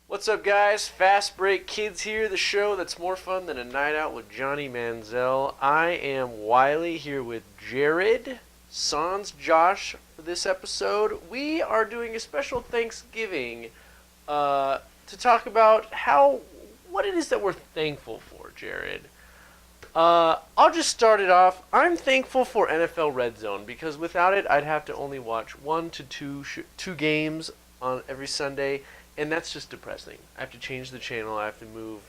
What's up, guys? Fastbreak Kids here, the show that's more fun than a night out with Johnny Manziel. I am Wiley here with Jared, Sans, Josh for this episode. We are doing a special Thanksgiving to talk about what it is that we're thankful for, Jared. I'll just start it off. I'm thankful for NFL Red Zone because without it, I'd have to only watch 1 to 2 games on every Sunday. And that's just depressing. I have to change the channel. I have to move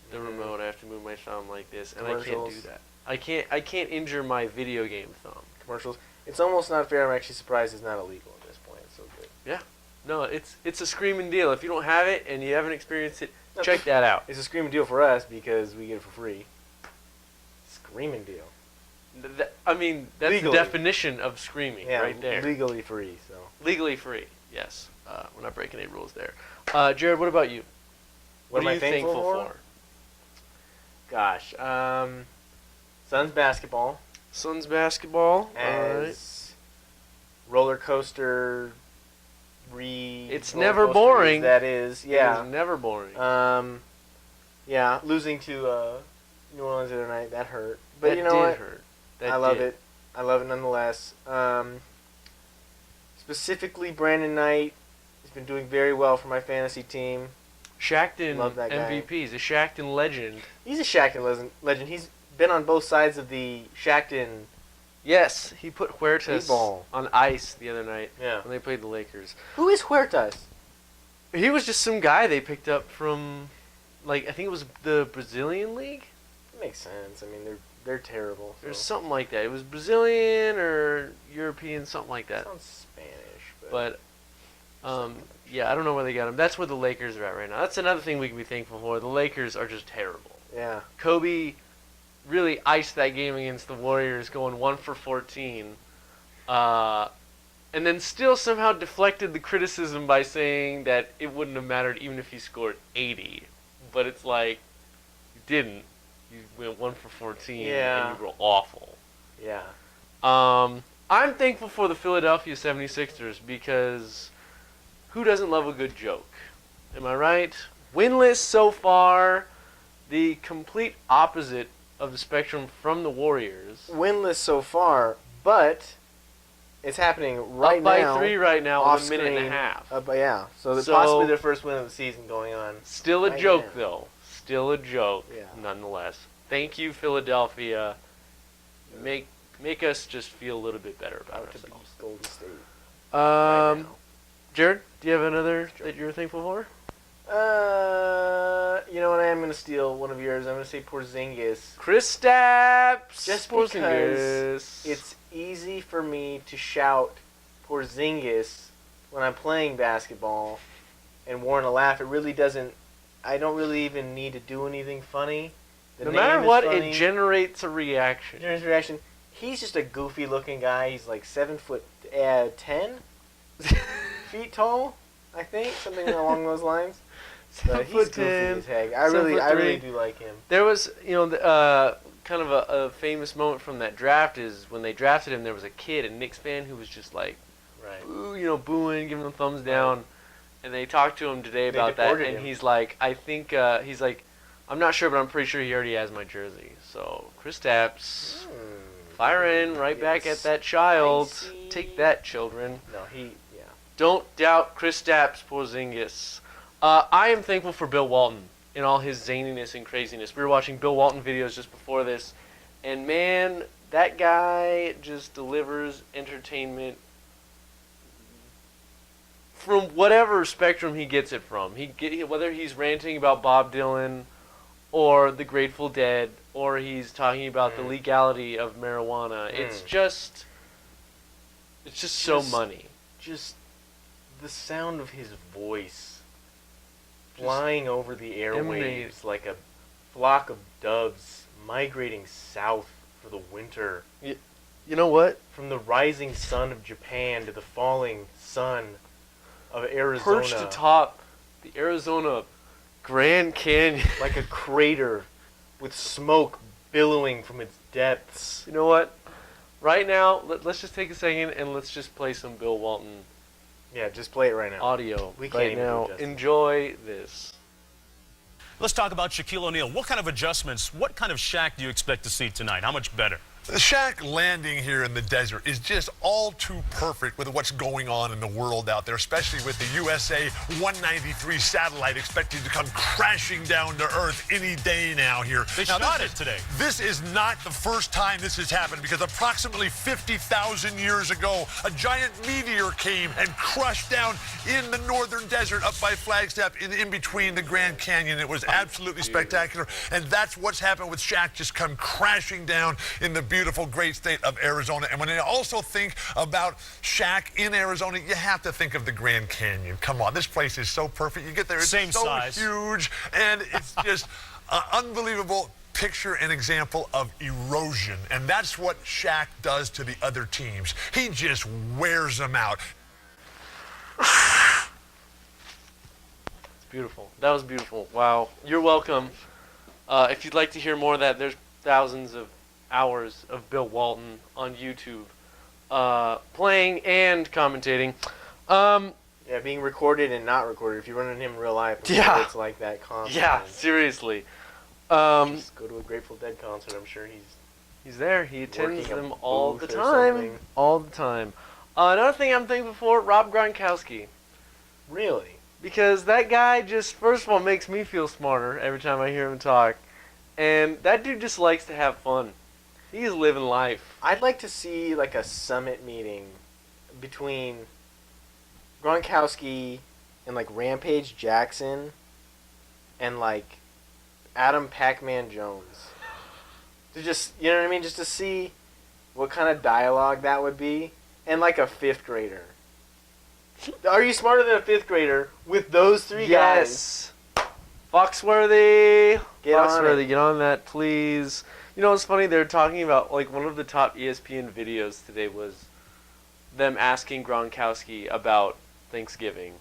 the remote. I have to move my thumb like this, and I can't do that. I can't injure my video game thumb. Commercials. It's almost not fair. I'm actually surprised it's not illegal at this point. It's so good. Yeah. No, it's a screaming deal. If you don't have it and you haven't experienced it, check that out. It's a screaming deal for us because we get it for free. Screaming deal. That's legally. The definition of screaming right there. Legally free. So legally free. Yes. We're not breaking any rules there. Jared, what about you? What are you thankful for? Gosh, Suns basketball. Suns basketball. As roller coaster. It's never boring. That is, yeah. It's never boring. Yeah, losing to New Orleans the other night, that hurt. But that you know what? Hurt. I love it. I love it nonetheless. Specifically, Brandon Knight has been doing very well for my fantasy team. Shackton Love that guy. MVP. He's a Shackton legend. He's a Shackton legend. He's been on both sides of the Shackton. Yes, he put Huertas on ice the other night when they played the Lakers. Who is Huertas? He was just some guy they picked up from, I think it was the Brazilian league. That makes sense. I mean, they're terrible. So. There's something like that. It was Brazilian or European, something like that. Sounds Spanish, but yeah, I don't know where they got him. That's where the Lakers are at right now. That's another thing we can be thankful for. The Lakers are just terrible. Yeah. Kobe really iced that game against the Warriors, going 1 for 14, and then still somehow deflected the criticism by saying that it wouldn't have mattered even if he scored 80. But it's like, you didn't. You went 1 for 14, and you were awful. Yeah. I'm thankful for the Philadelphia 76ers because who doesn't love a good joke? Am I right? Winless so far, the complete opposite of the spectrum from the Warriors. Winless so far, but it's happening right now. Up by 3 right now with a minute and a half. Yeah, so possibly their first win of the season going on. Still a joke, though. Still a joke, nonetheless. Thank you, Philadelphia. Make us just feel a little bit better about ourselves. Golden State. Jared, do you have another that you're thankful for? You know what? I am going to steal one of yours. I'm going to say Porzingis. Kristaps. Just Porzingis. Because it's easy for me to shout Porzingis when I'm playing basketball and Warren to laugh. It really doesn't. I don't really even need to do anything funny. No matter what, it generates a reaction. He's just a goofy-looking guy. He's like 7'10", feet tall, I think, something along those lines. But he's goofy as heck. I really do like him. There was, kind of a famous moment from that draft is when they drafted him. There was a kid, a Knicks fan, who was just like, booing, giving them thumbs down. And they talked to him today about that, and he's like, I'm not sure, but I'm pretty sure he already has my jersey. So, Kristaps, firing right back at that child. Take that, children. No, Don't doubt Kristaps Porzingis. I am thankful for Bill Walton and all his zaniness and craziness. We were watching Bill Walton videos just before this, and man, that guy just delivers entertainment from whatever spectrum he gets it from. Whether he's ranting about Bob Dylan or the Grateful Dead, or he's talking about the legality of marijuana. It's just so money. Just the sound of his voice flying over the airwaves like a flock of doves migrating south for the winter. You know what? From the rising sun of Japan to the falling sun of Arizona. Perched atop the Arizona Grand Canyon. Like a crater with smoke billowing from its depths. You know what? Right now, let's just take a second and let's just play some Bill Walton Yeah, just play it right now. audio. We can't right even do now. it justice. Enjoy this. Let's talk about Shaquille O'Neal. What kind of adjustments, what kind of Shaq do you expect to see tonight? How much better? The Shaq landing here in the desert is just all too perfect with what's going on in the world out there, especially with the USA 193 satellite expected to come crashing down to Earth any day now here. They shot it today. This is not the first time this has happened because approximately 50,000 years ago, a giant meteor came and crushed down in the northern desert up by Flagstaff in between the Grand Canyon. It was absolutely spectacular, and that's what's happened with Shaq just come crashing down in the beautiful, great state of Arizona. And when you also think about Shaq in Arizona, you have to think of the Grand Canyon. Come on, this place is so perfect. You get there, it's Same so size. huge, and it's just unbelievable picture and example of erosion. And that's what Shaq does to the other teams. He just wears them out. It's beautiful. That was beautiful. Wow. You're welcome. If you'd like to hear more of that, there's thousands of hours of Bill Walton on YouTube playing and commentating. Yeah, being recorded and not recorded. If you run into him in real life, I'm Yeah. sure it's like that constantly. Yeah, seriously. Just go to a Grateful Dead concert. I'm sure He's there. He attends working a them all the booth or time. something. All the time. Another thing I'm thankful for, Rob Gronkowski. Really. Because that guy just, first of all, makes me feel smarter every time I hear him talk. And that dude just likes to have fun. He's living life. I'd like to see like a summit meeting between Gronkowski and like Rampage Jackson and like Adam Pac-Man Jones. To just, you know what I mean? Just to see what kind of dialogue that would be. And like a fifth grader. Are you smarter than a fifth grader with those three guys? Yes. Foxworthy. Get on Foxworthy, it. get on that, please. You know what's funny? They're talking about, like, one of the top ESPN videos today was them asking Gronkowski about Thanksgiving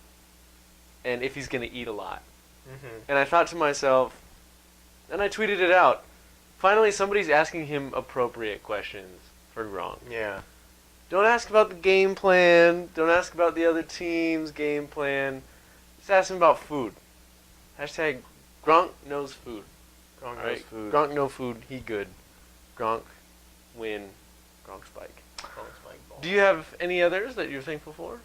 and if he's going to eat a lot. Mm-hmm. And I thought to myself, and I tweeted it out, finally somebody's asking him appropriate questions for Gronk. Yeah. Don't ask about the game plan. Don't ask about the other team's game plan. Just ask him about food. Hashtag Gronk knows food. Gronk knows Right? food. Gronk no food. He good. Gronk win. Gronk spike. Gronk's like ball. Do you have any others that you're thankful for?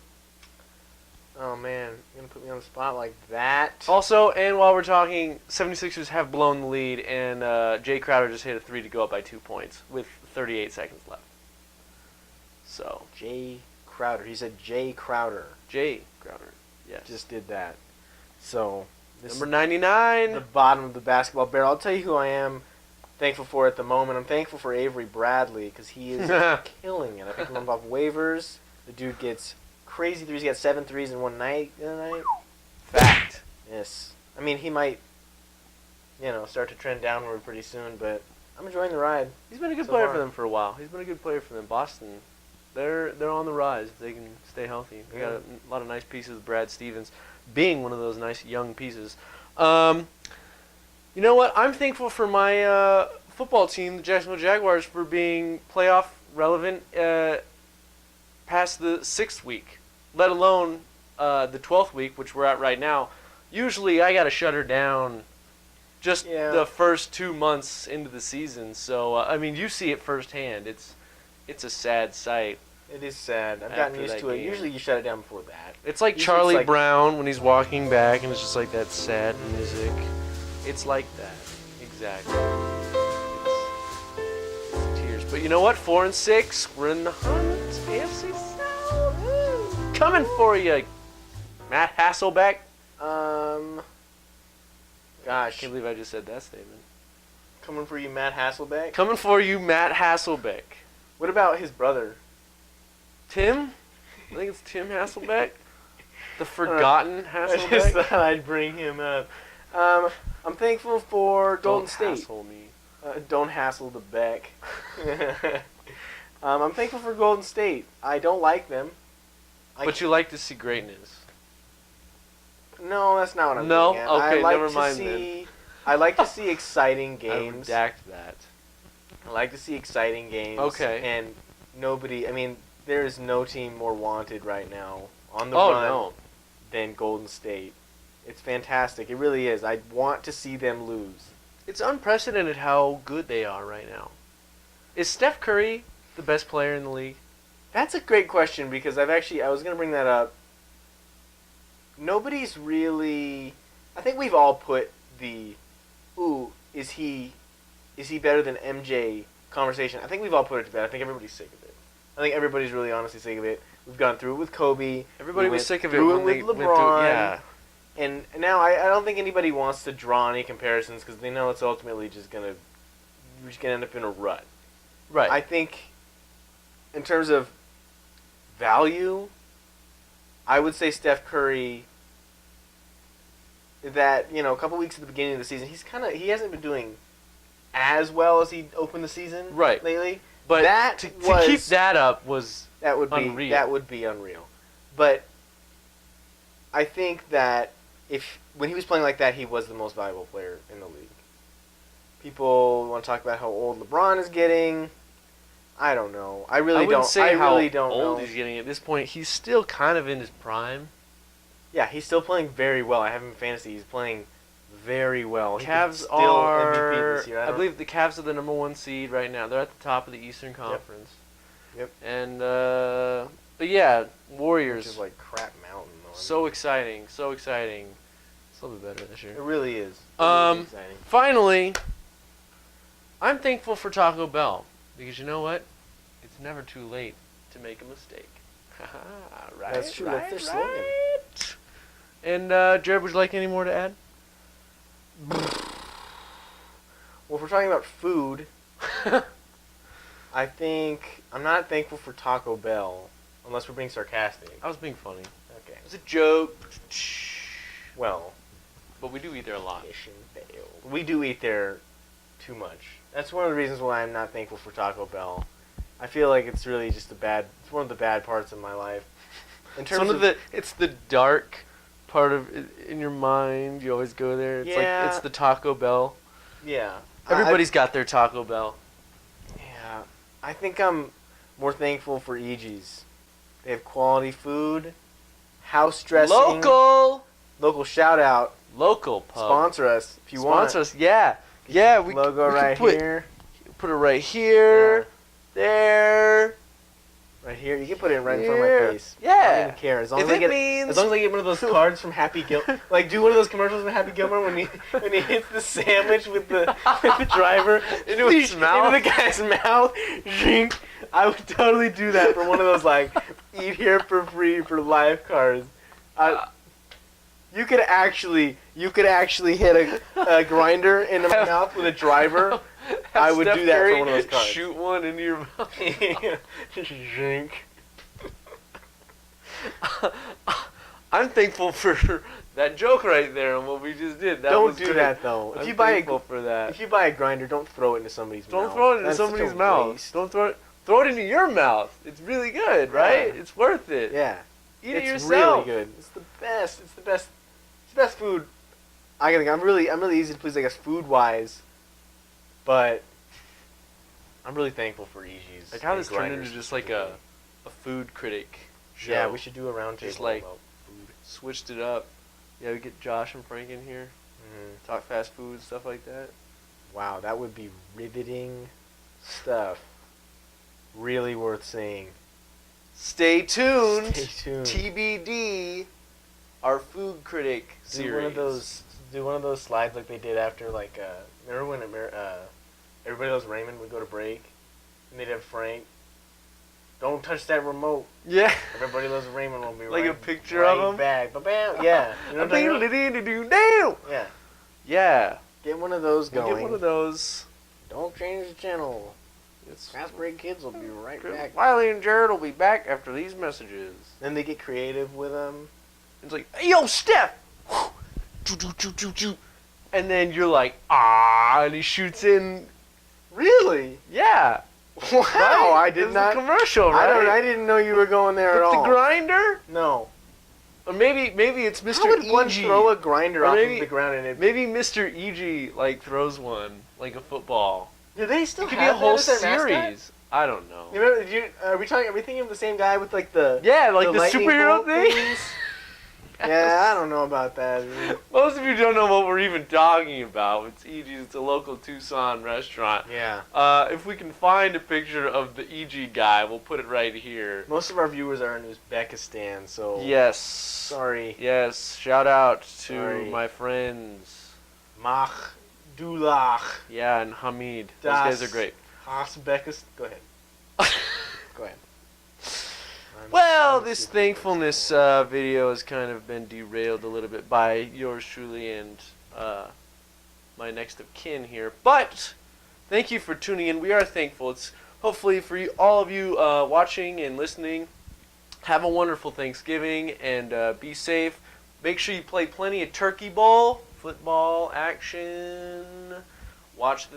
Oh man, you're gonna put me on the spot like that. Also, and while we're talking, 76ers have blown the lead, and Jay Crowder just hit a 3 to go up by 2 points with 38 seconds left. So, Jay Crowder. He said Jay Crowder Jay Crowder, yes. just did that. So this Number is 99. the bottom of the basketball barrel. I'll tell you who I am thankful for at the moment. I'm thankful for Avery Bradley because he is killing it. I picked him up off waivers. The dude gets crazy threes. He got 7 threes in one night the other night. Fact. Yes. I mean, he might, start to trend downward pretty soon, but I'm enjoying the ride. He's been a good So player far. for them for a while. He's been a good player for them. Boston, they're on the rise if they can stay healthy. They got a lot of nice pieces. Brad Stevens being one of those nice young pieces. You know what? I'm thankful for my football team, the Jacksonville Jaguars, for being playoff relevant past the 6th week, let alone the 12th week, which we're at right now. Usually I got to shut her down just the first 2 months into the season. So, I mean, you see it firsthand. It's a sad sight. It is sad. I've After gotten used that to it. game. Usually you shut it down before that. It's like Usually Charlie it's like- Brown when he's walking back, and it's just like that sad music. It's like that. Exactly. It's tears. But you know what? 4 and 6. We're in the hunt. AFC South. Woo. Coming for you, Matt Hasselbeck. Gosh. Can't believe I just said that statement. Coming for you, Matt Hasselbeck. Coming for you, Matt Hasselbeck. What about his brother? Tim? I think it's Tim Hasselbeck. The forgotten I just Hasselbeck. thought I'd bring him up. I'm thankful for Golden Don't State. hassle me. Don't hassle the Beck. I'm thankful for Golden State. I don't like them. But you like to see greatness. No, that's not what I'm No? getting at. Okay, I like never to mind see, I like to see exciting games. I redact that. I like to see exciting games. Okay. And there is no team more wanted right now on the Oh, run no. than Golden State. It's fantastic. It really is. I want to see them lose. It's unprecedented how good they are right now. Is Steph Curry the best player in the league? That's a great question because I was going to bring that up. Nobody's really. I think we've all put the, is he better than MJ conversation. I think we've all put it to bed. I think everybody's sick of it. I think everybody's really honestly sick of it. We've gone through it with Kobe. Everybody was sick of it through when it they with went through. LeBron. Yeah. And now I don't think anybody wants to draw any comparisons because they know it's ultimately we're just gonna end up in a rut. Right. I think, in terms of value, I would say Steph Curry. That a couple weeks at the beginning of the season, he hasn't been doing as well as he opened the season lately. But that to keep that up was unreal. That would be unreal. But I think that when he was playing like that, he was the most valuable player in the league. People want to talk about how old LeBron is getting. I don't know. I really don't old know. He's getting at this point. He's still kind of in his prime. Yeah, he's still playing very well. I have him in fantasy. He's playing very well. Cavs are. This year. I believe the Cavs are the number 1 seed right now. They're at the top of the Eastern Conference. Yep. And but yeah, Warriors. Which is like crap mountain. Though. So exciting. So exciting. It's a little bit better this year. It really is. Really exciting. Finally, I'm thankful for Taco Bell because you know what? It's never too late to make a mistake. Right. That's true. Right, That's their right. slogan. And Jared, would you like any more to add? Well, if we're talking about food, I think I'm not thankful for Taco Bell unless we're being sarcastic. I was being funny. Okay. It was a joke. Well, But we do eat there a lot. we do eat there too much. That's one of the reasons why I'm not thankful for Taco Bell. I feel like it's really just it's one of the bad parts of my life. In terms It's the dark part of in your mind. You always go there. It's like it's the Taco Bell. Yeah. Everybody's got their Taco Bell. Yeah. I think I'm more thankful for EG's. They have quality food, house dressing. Local shout out. Local pub. Sponsor us if you want. Sponsor us. Yeah. Yeah. We logo we right here. Put it right here. Yeah. There. Right here. You can put it right in front of my face. Yeah. I don't even care. As long as I get one of those cards from Happy Gilmore. Like, do one of those commercials from Happy Gilmore when he hits the sandwich with the driver into his mouth. Into the guy's mouth. Drink. I would totally do that for one of those, like, eat here for free for life cards. You could actually hit a grinder in the mouth with a driver. I would do that for one of those cards. Shoot one into your mouth. Just drink. I'm thankful for that joke right there and what we just did. Don't do that though. If you buy a grinder, don't throw it into somebody's mouth. Don't throw it into somebody's mouth. Don't throw it into your mouth. It's really good, right? Yeah. It's worth it. Yeah. Eat it yourself. It's really good. It's the best. It's the best. It's the best food. I think I'm really easy to please, I guess, food wise. But I'm really thankful for EG's. Like how this turned into just like a food critic show. Yeah, we should do a round table just like about food. Switched it up. Yeah, we get Josh and Frank in here. Mm-hmm. Talk fast food, stuff like that. Wow, that would be riveting stuff. Really worth seeing. Stay tuned. Stay tuned. TBD. Our food critic series. Do one of those slides like they did after remember when Everybody Loves Raymond would go to break and they'd have Frank. Don't touch that remote. Yeah. Everybody Loves Raymond will be like right, a picture right of him. Back. Ba-bam. Yeah. You know what I'm talking about? Yeah. Yeah. Get one of those going. Get one of those. Don't change the channel. Fastbreak Kids will be right back. Wiley and Jared will be back after these messages. Then they get creative with them. It's like, hey, yo, Steph! And then you're like, ah, and he shoots in. Really? Yeah. Wow, Right? I It did was not. the commercial, right? I didn't know you were going there at With all. the grinder? No. Or maybe it's Mr. How would one E.G. throw a grinder Or off maybe- of the ground and it? Maybe Mr. E.G. like throws one like a football. Do they still It could be have a whole that as their mascot? series. I don't know. You remember? Are we thinking of the same guy with like the Yeah, like the lightning superhero bolt thing. things? Yeah, I don't know about that. Most of you don't know what we're even talking about. It's E.G.'s. It's a local Tucson restaurant. Yeah. If we can find a picture of the E.G. guy, we'll put it right here. Most of our viewers are in Uzbekistan, so Yes. sorry. Yes. Shout out to Sorry. my friends. Mach Dulach Yeah, and Hamid. Those Das. guys are great. Uzbekistan. Go ahead. Go ahead. Well, I'm this stupid. thankfulness video has kind of been derailed a little bit by yours truly and my next of kin here. But thank you for tuning in. We are thankful. It's hopefully for you, all of you watching and listening. Have a wonderful Thanksgiving and be safe. Make sure you play plenty of turkey bowl, football action. Watch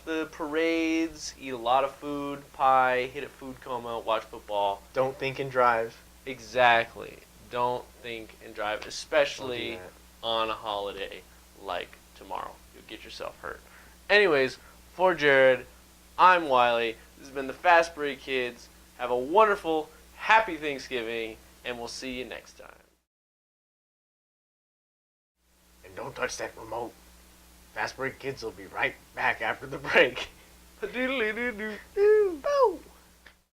the parades. Eat a lot of food, pie. Hit a food coma. Watch football. Don't think and drive. Exactly. Don't think and drive, Don't do especially that. on a holiday like tomorrow. You'll get yourself hurt. Anyways, for Jared, I'm Wiley. This has been the Fastbreak Kids. Have a wonderful, happy Thanksgiving, and we'll see you next time. And don't touch that remote. Fastbreak Kids will be right back after the break. Doodly doo doo doo. Boo!